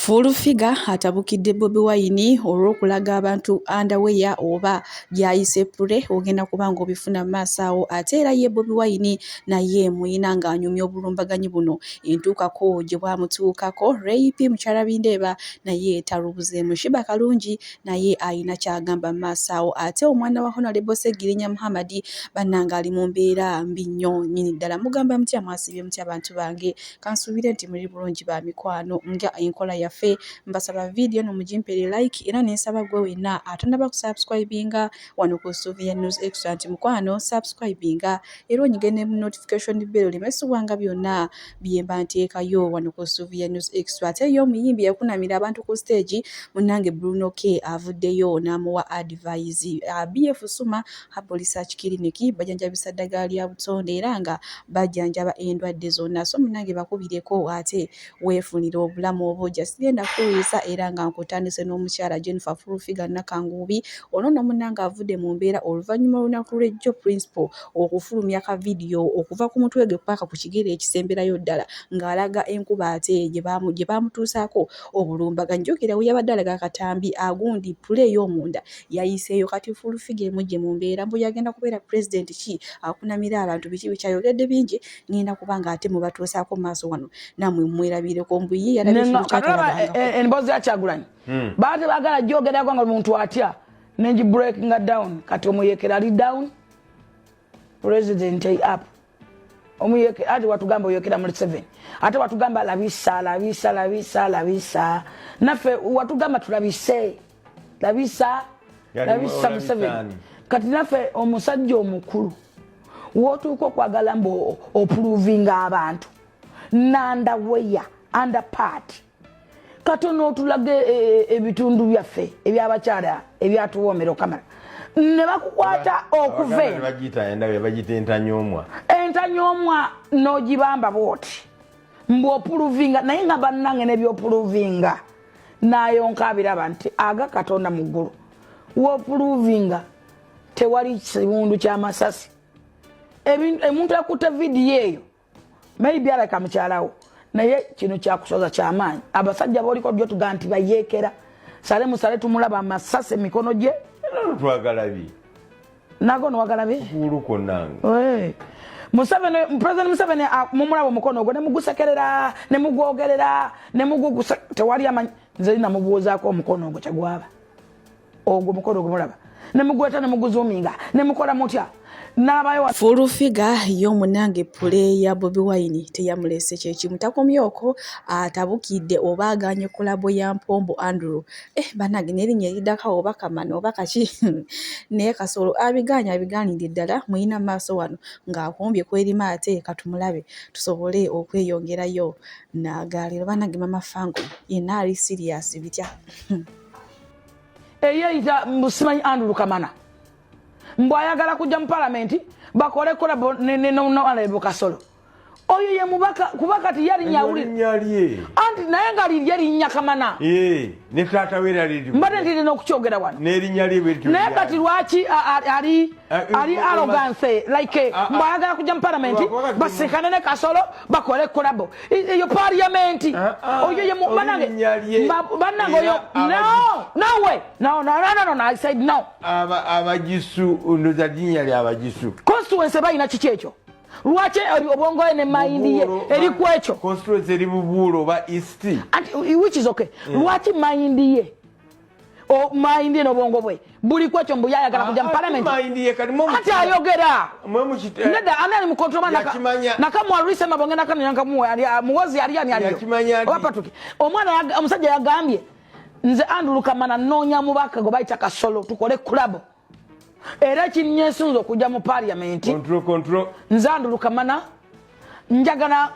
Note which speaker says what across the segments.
Speaker 1: Full figure atabukidde Bobi Wine olw'okulaga abantu underwear oba gyayise pule ogenda kubanga obifuna maaso awo ate era ye Bobi Wine naye muyina ng'anyumya obulumbaganyi buno entuukako gye bwamutuukako Rape Mukyala Bindeeba naye talubuzeemu Shiba Kalungi naye ayina kyagamba maaso awo ate omwana wa Honorable Sseggirinya Muhammad bannanga ali mu mbeera mbi nnyo nnyini ddala mugamba mutya mwasibye mutya abantu bange kansuubire nti muri bulungi ba mikwano nga enkola yaffe mbasaba video no mujimpere like era nensaba gwe wenna atanaba ku subscribinga wano ku Sylvia News Extra nti mukwano subscribinga era onyigene mu notification bell limesubwanga byonna byemba nteekayo wano ku Sylvia News Extra ate yo muyimbi yakunamira abantu ku stage munange Bruno K avuddeyo n'amuwa advice BF Suma Herbal Research Clinic bajanjabisa ddagala lya butonde era nga bajanjaba endwadde zonna so munange bakubireko ate weefunira obulamu obujja sigenda kuwisa era nga nkutandise n'omukyala Jennifer Furufiga Nakangubi ono munanga avudde mu mbeera oluvannyuma lunaku lw'ejjo principal okufulumya ka video okuva ku mutwe gwe paka ku kigere ekisemberayo ddala ng'alaga enkuba ate gye bamutuusaako obulumbaganyi jjukira we yabadde alaga akatambi agundi pule ey'omunda yayiseeyo kati Furufiga emujje mu mbeera mbu yagenda kubeera president ki akunamira abantu biki bikyayogedde bingi ngenda kubanga ate mubatuusaako maaso wano namwe mwerabireko mbu ye
Speaker 2: embozi ya Kyagulanyi baate bagala jogerako nga omuntu atya nengi breaking down kati omuyekera ali down president up omuyeke ati watugamba oyekera muri 7 ate watugamba labisa nafe watugamba tulabise labisa mu 7 kati nafe omusajja omukulu wotuuka okwagala mbu opuruvinga abantu nandaweya underpart katono otulage ebitundu byaffe ebyabakyala ebyatuwoomera okamala ne bakukwata okuve
Speaker 3: bagita
Speaker 2: entanyomwa n'ogibamba bwoti mbu opuruvinga naye nga bannange nebyopuruvinga nayonka abiraba nti aga Katonda mu ggulu wopuruvinga tewali kiwundu ky'amasasi emuntu yakutte vidiyo eyo maybe alaka mukyalawo naye kino kyakusoza kyamaanyi abasajja boliko byo tuga nti bayekera sale musale tumulaba amasase mikono gye
Speaker 3: twagalabi
Speaker 2: nago nwagalabi
Speaker 3: kuluko nange
Speaker 2: President Museveni mumulaba omukono ogwo ne mugusekerera ne mugwogerera ne mugugusa tewali amanyi nze namubuuzaako omukono ogwo kyagwaba ogwo mukono ogwo mulaba ne mugweta ne muguzuminga ne mukola mutya
Speaker 1: Full figure y'omunange pule ya Bobi Wine teyamulese kyekimu takomyoko atabukidde oba aganye kolabo ya Mpombo Andrew banage nerinnya eridaka oba kamano oba kaki naye Kasolo abigaanidde ddala muyina maaso wano ng'akumbye kwerima ate katumulabe tusobole okweyongerayo n'agaaliro banage mama Fango yenna ali serious bitya
Speaker 2: eyayita musimanyi Andrew Kamana mbu ayagala kujja mu parliament bakole kolabo ne Kasolo oyo ye mubaka kubaka ti yali nyawuli anti naye nga lirye linnya Kamana
Speaker 3: ne tata wera liri
Speaker 2: mbade ndine n'okukyogera wano
Speaker 3: ne linnya libe
Speaker 2: naye kati lwaki ali arrogance like mbu ayagala kujja mu parliament basekane ne Kasolo bakole kolabo eyo parliament oyo ye banange oyo no I said no
Speaker 3: abagisu ndoza linnya lya abagisu
Speaker 2: constituency bayina kiki ekyo lwaki obwongo ne mind ye eri kwekyo
Speaker 3: constituency eri bubuulo ba east
Speaker 2: which is okay lwaki mind ye mind ye n'obwongo bwe buli kwekyo mbu yayagala kujja mu parliament ati ayogera neda anani mu control nakamwa Luisa Mabonge muwozi ali wapatuki omwana omusajja yagambye nze Andrew Kamana noonya mubaka gwe bayita Kasolo tukole club era kinyesunzo okujja mu parliament
Speaker 3: control
Speaker 2: nze Andrew Kamana njagala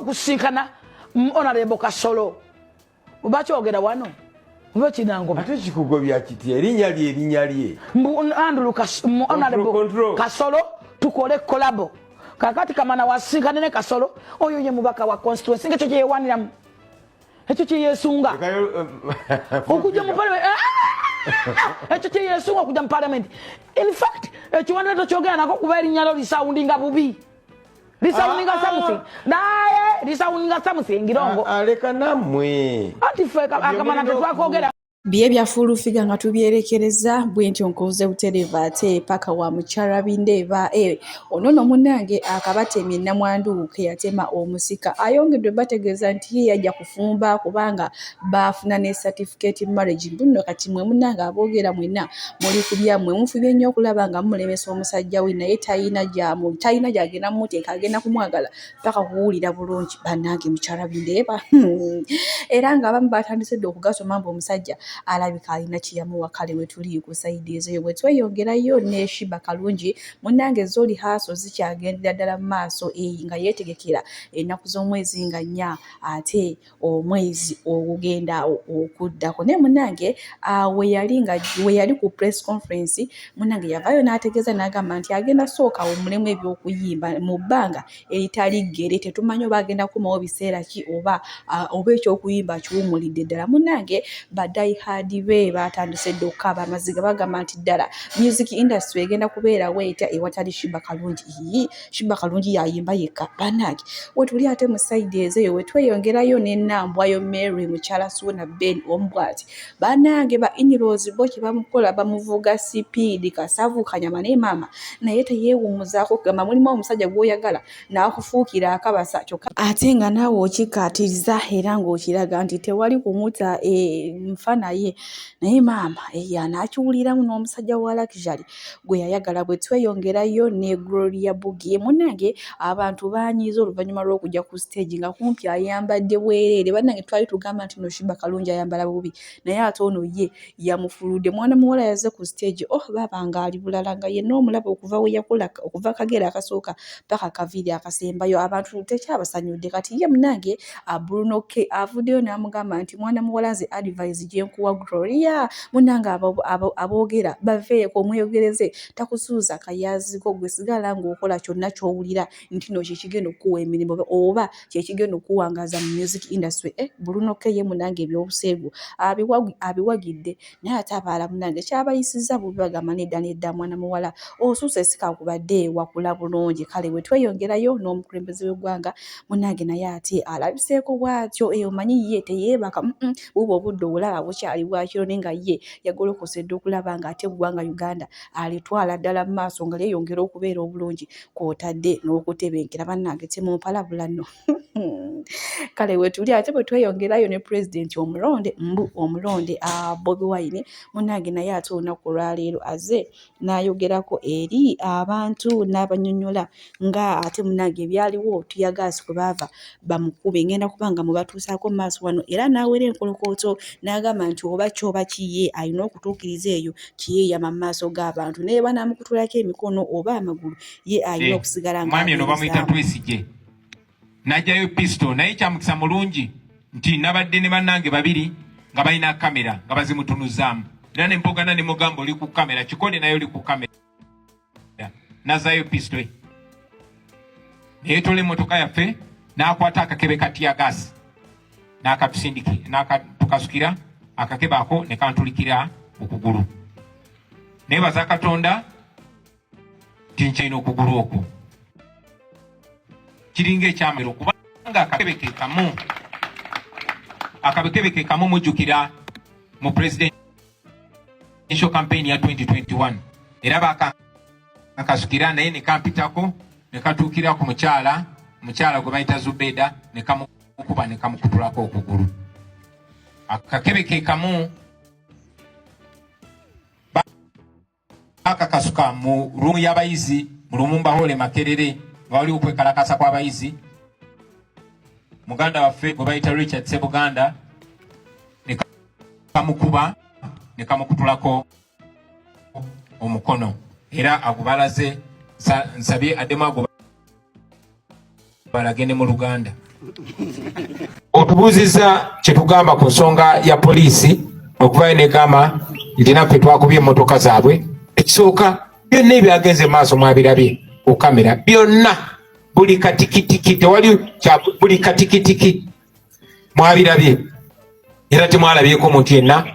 Speaker 2: kusinkana Honorable Kasolo obakyogera wano oba kinango
Speaker 3: ate kikugobya kiti erinnya lye
Speaker 2: mbu Andrew Honorable Kasolo tukole collabo kakati Kamana wasinkane ne Kasolo oyo ye mubaka wa constituency ngekyo kyeyewaniramu ekyo kyeyesunga okujja mu parliament ekyo kyeyesunga okujja mu parliament in fact ekiwandiiko kyogera nako kuba erinnya lo lisoundinga bubi lisauninga Samsung naye lisauninga Samsung Girongo
Speaker 3: aleka namwe
Speaker 2: ati fe akamana tetwakogera
Speaker 1: bye byafulufiga nga tubyerekereza bwentyo nkoze butereva ate paka wa mukyala bindeeba onono munnange akabatemye namwandu ke yatema omusika ayongedde bategeeza nti yajja kufumba kubanga baafuna ne certificate marriage nno kati mwe munnange aboogera mwenna muli kubyammwe mufubye nnyo okulaba nga mulemesa omusajja we naye talina gy'agenda mumuteeka agenda kumwagala paka kuwulira bulungi bannange mukyala bindeeba era ng'abamu batandise dde okugasoma mbu omusajja alabika alina kiyamuwa kale we tuli ku saidi ezo bwe tweyongerayo ne Shiba Kalungi munnange zoli haso zikyagendera ddala mu maaso nga yeetegekera ennaku z'omwezi nga 4 ate omwezi ogugenda okuddako naye munnange we yali ku press conference munnange yavaayo n'ategeeza n'agamba nti agenda sooka omulemu ebyokuyimba mu bbanga eritali ggere tetumanyi oba agenda kumawo biseera ki oba ekyokuyimba kiwumulidde ddala munnange badayihadi be batandise dde okukaaba amaziga bagamba nti ddala music industry egenda kubeera weeta ewatali Shiba Kalungi Shiba Kalungi yayimba yekka bannange wetuli ate mu saidi ezeyo wetweyongerayo n'ennambwayo Mary mukyala Suuna Ben Ombwati bannange ba in-laws bo kye bamukola bamuvuga sipiidi kasavu kanyama ne maama naye teyeewummuzaako kugamba mulimu omusajja gw'oyagala n'akufuukira akabasa kyokka ate nga naawe okikkaatiriza era ng'okiraga nti tewali kumuta nfa naye maama anaakiwuliramu n'omusajja wa Luxury gwe yayagala bwe tweyongerayo ne Gloria Bugie munnange abantu baanyiiza oluvannyuma lw'okujja ku stage nga kumpi ayambadde bwereere bannange twali tugamba nti no Shiba Kalungi ayambala bubi naye ate ono ye yamufuludde mwana muwala yazze ku stage baba nga ali bulala nga yenna omulaba okuva we yakula okuva akagera akasooka paka kaviiri akasembayo abantu tekyabasanyudde kati ye munnange Bruno K avuddeyo n'amugamba nti mwana muwala nze advice gye nkuwa Gloria munnange aboogera baveeko omweyogereze takusuuza kayaziko gwe sigala ng'okola kyonna ky'owulira nti no kyekigenda okukuwa emirimu oba kyekigenda okuwangaza mu music industry Bruno K ye munnange ebyobuseegu abiwagidde naye ate abaala munnange kyabayisizza bubi bagamba nedda mwana muwala osuuse sikakubadde wakula bulungi kale we tweyongerayo n'omukulembeze w'eggwanga munnange naye ate alabiseeko bw'atyo omanyi ye teyeebaka buba obudde obulaba bukyali bwakiro naye nga ye yagolokosedde okulaba nga ate eggwanga Uganda alitwala ddala mu maaso nga lyeyongera okubeera obulungi kw'otadde n'okutebenkera bannange temumpalabula nno kale we tuli ate bwe tweyongerayo ne pulezidenti omulonde Bobi Wine munnange naye ate olunaku olwaleero azze n'ayogerako eri abantu n'abanyonnyola nga ate munnange ebyaliwo tuyagaasi kwe baava bamukube ngenda kubanga mubatuusaako mu maaso wano era n'awera enkolokooto n'agamba nti oba kyoba kiye alina okutuukiriza eyo kiyeeyama mu maaso g'abantu naye banaamukutulako emikono oba amagulu ye alina okusigala
Speaker 4: mwami eno bamuyita Twesigye najjayo pisto naye kyamukisa mulungi nti nabadde ne bannange babiri nga balina kamera nga bazimutunuzaamu era ne mpogana ne mugamba oli ku kamera Kikole naye oli ku kamera nazayo pisto naye tola emmotoka yaffe n'akwata akakebe katiyagasi n'akatusindiki tukasukira akakebe ako ne kantulikira okugulu neebaza Katonda tinkyalina okugulu okwo kiringa ekyamero kubanga akakebe ke kamu mujjukira mu presidential campaign ya 2021 era bakasukira naye ne kampitako ne katuukira ku mukyala gwe bayita Zubeda ne kamukuba ne kamukutulako okugulu akakebe ke kamu bakakasuka mu rumu y'abayizi mu Lumumba Hole Makerere nga waliwo okwekalakasa kw'abayizi muganda waffe gwe bayita Richard Sebuganda ne kamukuba ne kamukutulako omukono era agubalaze nsabye addemu balagende mu Luganda. Otubuuziza kye tugamba ku nsonga ya poliisi okuvayo negamba nti naffe twakubye emmotoka zaabwe ekisooka byonna ebyagenze maaso mwabirabye ku kamera byonna buli katikitiki tewali buli katikitiki mwabirabye era temwalabyeko omuntu yenna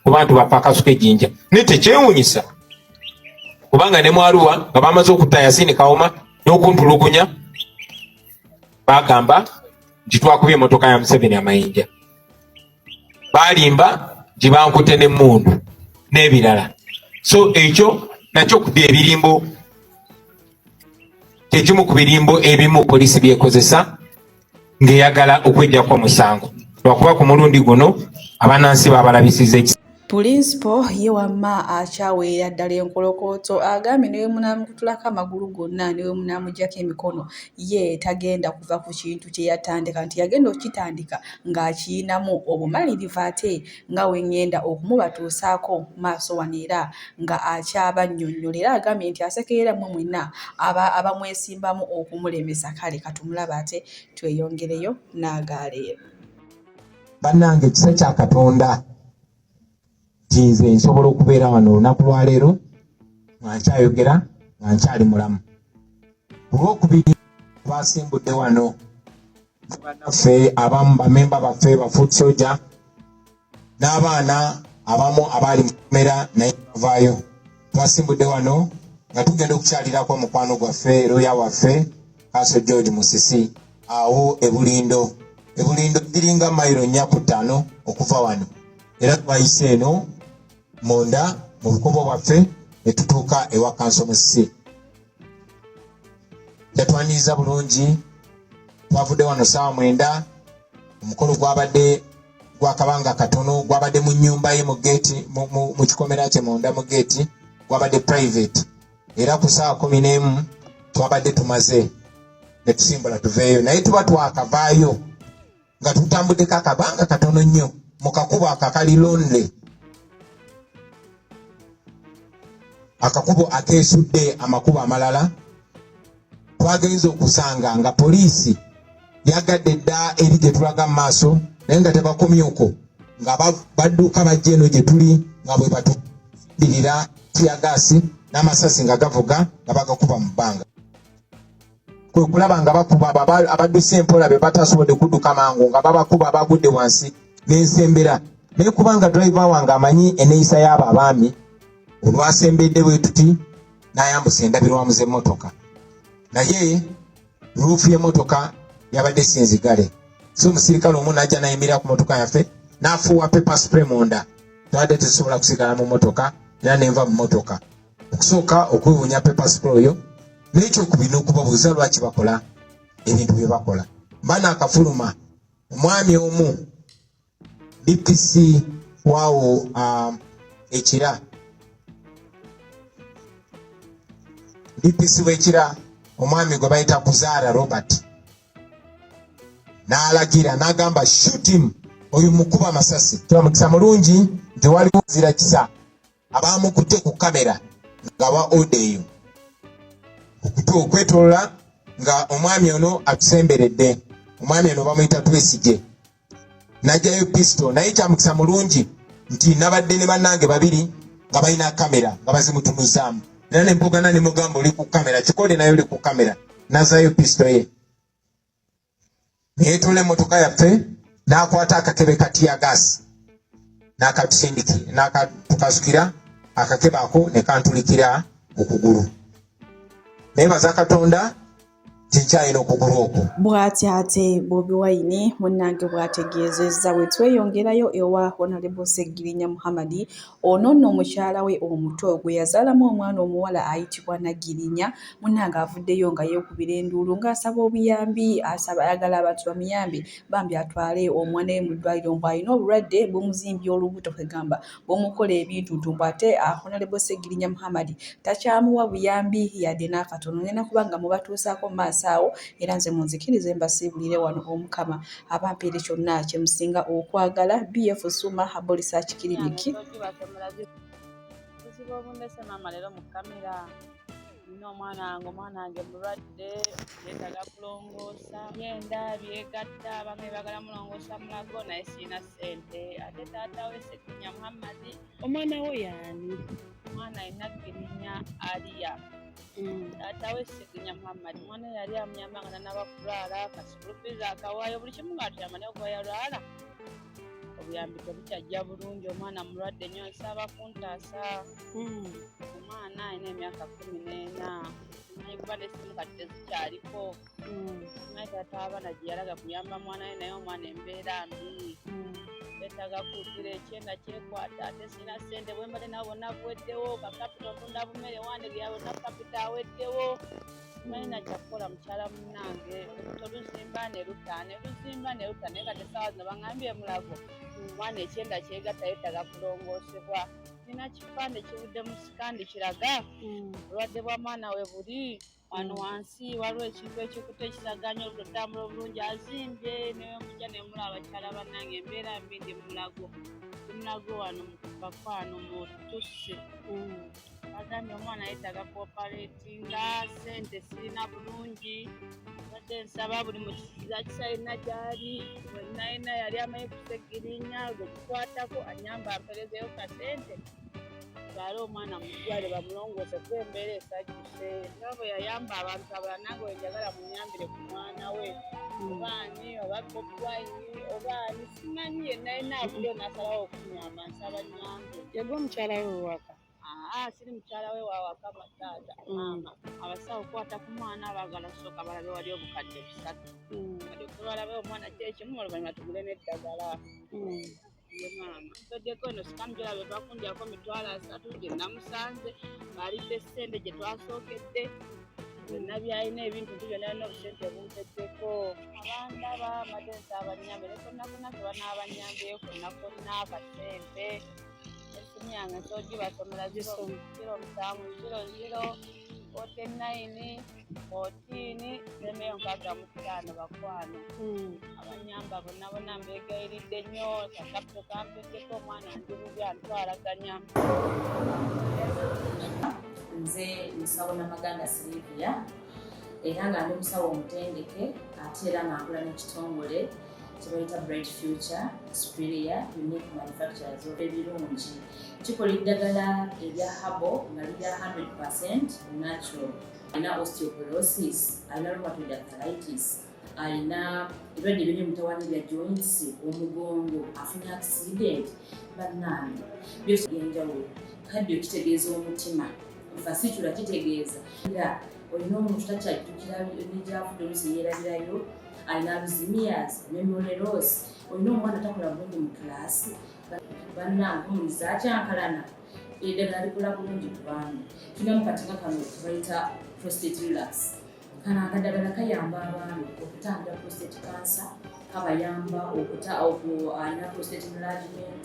Speaker 4: ku bantu baffe akasuka ejjinja naye tekyewuunyisa kubanga ne Mwaluwa nga bamaze okutta Yasini Kawoma n'okuntulugunya bagamba nti twakubye emotoka ya Museveni amayinja, balimba nti bankute n'emmundu n'ebirala. So ekyo nakyo ku ebirimbo, kyekimu ku birimbo ebimu poliisi byekozesa ng'eyagala okweggyako omusango, lwakuba ku mulundi guno abannansi baabalabisiza
Speaker 1: Pulinsipal ye wamma akyaweera ddala enkolokooto agambye ne bwe munaamukutulako amagulu gonna ne bwe munaamugyako emikono ye tagenda kuva ku kintu kye yatandika, nti yagenda okukitandika ng'akiyinamu obumalirivu ate nga we ngenda okumubatuusaako maaso wano era nga akyabannyonnyola. Era agambye nti asekerera mmwe mwenna abamwesimbamu okumulemesa. Kale katumulaba ate tweyongereyo n'agaaleero.
Speaker 5: Bannange ekisa kya Katonda nze nsobola okubeera wano olunaku lwaleero nga nkyayogera nga nkyali mulamu. Olwokubiri twasimbudde wano bannaffe abamu bamemba baffe ba Foot Soldier n'abaana abamu abaali mu kamera naye bavaayo. Twasimbudde wano nga tugenda okukyalirako omukwano gwaffe looya waffe Kaaso George Musisi awo ebulindo giringa mayiro 4 okuva wano, era twayise eno munda mu bukobo bwaffe ne tutuuka ewa Kaaso Musisi. Yatwaniriza bulungi, twavudde wano ssaawa 9. Omukolo gwabadde gwakabanga katono, gwabadde mu nnyumba ye mu geeti mu kikomera kye munda mu geeti, gwabadde private, era ku ssaawa 11 twabadde tumaze ne tusimbula tuveeyo, naye tuba twakavaayo nga tutambuddeko akabanga katono nnyo mu kakubo akakali lonely, akakubo akeesudde amakubo amalala. Twagenza okusanga nga poliisi yagadde dda eri gye tulaga mu maaso, naye nga tebakomyeko, nga badduka bajja eno gye tuli nga bwe batubirira tiyagaasi n'amasasi nga gavuga nga bagakuba mu bbanga. Kwe kulaba nga bakuba abadduse empola be batasobodde kudduka mangu nga babakuba abagudde wansi n'ensembera. Naye kubanga driver wange amanyi enneeyisa y'abo abaami, olwasembedde bwe tuti n'ayambusa endabirwamu z'emmotoka, naye ruufu y'emmotoka yabadde sinzigale. So omusirikale omu n'ajja n'ayimirira ku mmotoka yaffe n'afuuwa pepper spray munda, tubadde tetusobola kusigala mu mmotoka era nenva mu mmotoka. Okusooka okwewuunya pepper spray oyo, n'ekyokubiri okubabuuza lwaki bakola ebintu bye bakola. Mbaana akafuluma omwami omu DPC waawo Ekira, DPC w'Ekira omwami gwe bayita Kuzaara Robert n'alagira n'agamba shoot him, oyo mukuba amasasi. Tulamukisa mulungi nti waliwo zira kisa abaamukutte ku kamera nga wa ode eyo okwetolola nga omwami ono atusemberedde. Omwami ono bamuyita Twesigye, n'ajjayo pisto, naye kyamukisa mulungi nti nabadde ne bannange babiri nga balina kamera nga bazimutunuzaamu, era ne mpogana ne mugamba oli ku kamera, kikole naye oli ku kamera, n'azaayo pisto ye neyeetola emmotoka yaffe n'akwata akakebe katiyagaasi n'akatukasukira akakebe ako ne kantulikira okugulu. Neebaza Katonda tinkyayina okugulu okwo.
Speaker 1: Bw'ati ate Bobi Wine munnange bw'ategeezezza bwe tweyongerayo ewa Honorable Sseggirinya Muhammad, ono nno omukyala we omuto gwe yazaalamu omwana omuwala ayitibwa Nagirinya, munnange avuddeyo nga yeekubira enduulu ng'asaba obuyambi, ayagala abantu bamuyambe bambi atwale omwana we mu ddwaliro mbu alina obulwadde bumuzimbye olubuto, kwegamba bumukola ebintu ntumbu. Ate Honorable Sseggirinya Muhammad takyamuwa buyambi yadde n'akatono. Ngenda kuba nga mubatuusaako mu maaso awo, era nze munzikirize mbasiibulire wano omukama abampeere kyonna kye musinga okwagala. BF Suma Herbal Research Clinic.
Speaker 6: Omwana wange mulwadde, yeetaaga kulongoosa, yenda byegatta, bamwe baagala mulongoosa mulago naye sirina ssente. Ate taata we Sseggirinya Muhammad, omwana we yaani? Omwana alina Girinya Aliya. Taata we Sseggirinya Muhammad, omwana yali amuyambanga n'anaba kulwala, kasukulufiza akawaayo, buli kimu ng'atuyamba naye okuba yalwala obuyambi tebukyajja bulungi. Omwana mulwadde nnyo, nsaba kuntaasa. Omwana alina emyaka 14. naye kuba n'essimu kati tezikyaliko naye taata abaana gye yalaga kuyamba mwana we naye omwana embeera mbi beetaga kuutira ekyenda kyekwata ate sina ssente bwe mbadde nabo bonna buweddewo kakapita otunda bumere wandege yawe na kapita aweddewo simanyi nakyakukola mukyala munnange toluzimba ne luta naye kati essaawa zino baŋambye Mulago omwana ekyenda kyegatta yeetaga kulongoosebwa nina kipande kivudde mu sikandi kiraga obulwadde bwa mwana we buli wano wansi waliwo ekintu ekikutte ekisaganya olutotambula obulungi azimbye newe mujja ne mulaba abakyala bannange embeera mbi ndi Mulago wano mukupakwano mutusse bagambye omwana yeetaga kuopaletinga ssente sirina bulungi badde nsaba buli mu kiziza kisayina gyali wenayina yali amanyi kusegirinya gwe kikwatako anyamba amperezeyo kasente baale omwana mujwale bamulongoose kuba embeera esajjuse nga bwe yayamba abantu abalala nange wenjagala munyambire ku mwana we obaani oba bobwaini obaani simanyi yenayina abulio nasalawo okunyamba nsaba nyambe
Speaker 2: yagwa mukyala we waka
Speaker 6: siri mukyala we wawaka mataata maama abasawo okukwata ku mwana abaagala kusooka balabe wali obukadde busatu kati okubalabe omwana kyekimu oluvanyuma tugule n'eddagala ye maama toddeko eno sikamujala bwe twakundyako 3,000 gye namusanze baalidde ssente gye twasookedde byonna byalina ebintu byonna alina obusente bunteddeko abandaba amadensi abanyambe ne konnakonna ke banaabanyambeyo konnakonna akasente esimu yange nsogibasomera 07049 14 nemeyo 65 bakwano abanyamba bonna mbegayiridde nnyo kakapito kampeddeko omwana ndibubi antwalaganya
Speaker 7: nze musawo Namaganda Sylvia era nga ndi musawo omutendeke ate era nga nkola n'ekitongole kye bayita Bright Future Superior Unique Manufacturers ebirungi kikola eddagala erya herbal nga lirya 100% natural. Alina osteoporosis, alina rheumatoid arthritis, alina ebirwadde eby'omutawaana bya joints, omugongo, afunye accident, bannange byose ebyenjawulo. Kaddio kitegeeza omutima, fasitula kitegeeza era olina omuntu takyajjukira eby'afudde oluusi yeerabirayo, alina alzheimer's, memory loss, olina omwana takola bulungi mu kilaasi, bannange omuliza akyankalana eddagala likola bulungi ku baana. Tulina mu katinga kano bayita prostate relax. Kano akadagala kayamba abaana okutangira prostate cancer, kabayamba alina prostate enlargement,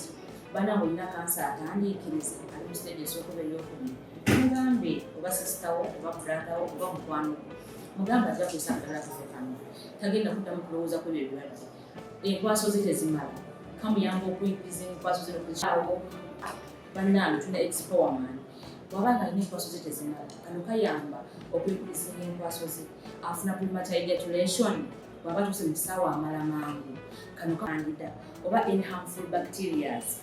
Speaker 7: bannange olina kansa atandiikiriza ali mu stage esookuba ey'okubiri mugambe oba sisitawo oba bratawo oba mukwano mugambe ajja kusa akadagala kafe kano tagenda kuddamu kulowooza ku ebyo ebirwadde. Enkwaso ze tezimala kamuyamba okuyigiriza enkwaso ze okukyawo bannange tulina expowerman wabanga alina enkwaso ze tezimala kano kayamba okuyigiriza enkwaso ze afuna premature ejaculation bwaba tuse mu kisaawa amala mangu kano kandida oba any harmful bacterias